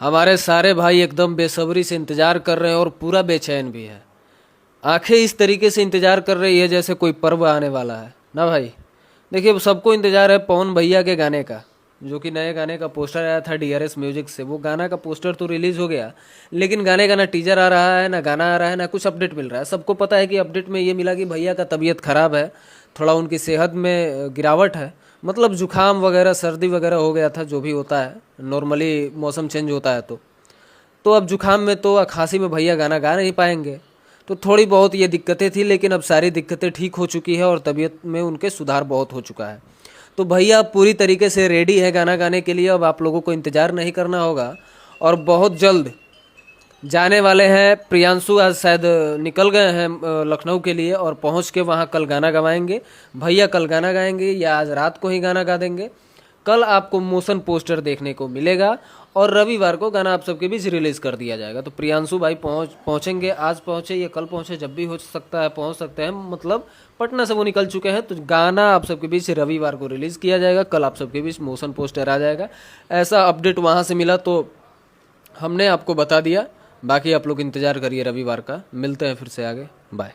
हमारे सारे भाई एकदम बेसब्री से इंतजार कर रहे हैं और पूरा बेचैन भी है। आंखें इस तरीके से इंतजार कर रही है जैसे कोई पर्व आने वाला है ना भाई। देखिए, अब सबको इंतजार है पवन भैया के गाने का, जो कि नए गाने का पोस्टर आया था डीआरएस म्यूजिक से। वो गाना का पोस्टर तो रिलीज हो गया, लेकिन गाने का ना टीजर आ रहा है, ना गाना आ रहा है, ना कुछ अपडेट मिल रहा है। सबको पता है कि अपडेट में ये मिला कि भैया का तबीयत खराब है, थोड़ा उनकी सेहत में गिरावट है। मतलब जुकाम वगैरह सर्दी वगैरह हो गया था, जो भी होता है नॉर्मली मौसम चेंज होता है तो अब जुकाम में तो खांसी में भैया गाना गा नहीं पाएंगे। तो थोड़ी बहुत ये दिक्कतें थी, लेकिन अब सारी दिक्कतें ठीक हो चुकी है और तबीयत में उनके सुधार बहुत हो चुका है। तो भैया पूरी तरीके से रेडी है गाना गाने के लिए। अब आप लोगों को इंतज़ार नहीं करना होगा और बहुत जल्द जाने वाले हैं। प्रियांशु आज शायद निकल गए हैं लखनऊ के लिए और पहुंच के वहां कल गाना गवाएंगे। भैया कल गाना गाएंगे या आज रात को ही गाना गा देंगे। कल आपको मोशन पोस्टर देखने को मिलेगा और रविवार को गाना आप सबके बीच रिलीज कर दिया जाएगा। तो प्रियांशु भाई पहुंचेंगे, आज पहुंचे या कल पहुंचे, जब भी हो सकता है पहुंच सकते हैं। मतलब पटना से वो निकल चुके हैं, तो गाना आप सबके बीच रविवार को रिलीज किया जाएगा। कल आप सबके बीच मोशन पोस्टर आ जाएगा। ऐसा अपडेट वहां से मिला तो हमने आपको बता दिया। बाकी आप लोग इंतजार करिए रविवार का। मिलते हैं फिर से आगे। बाय।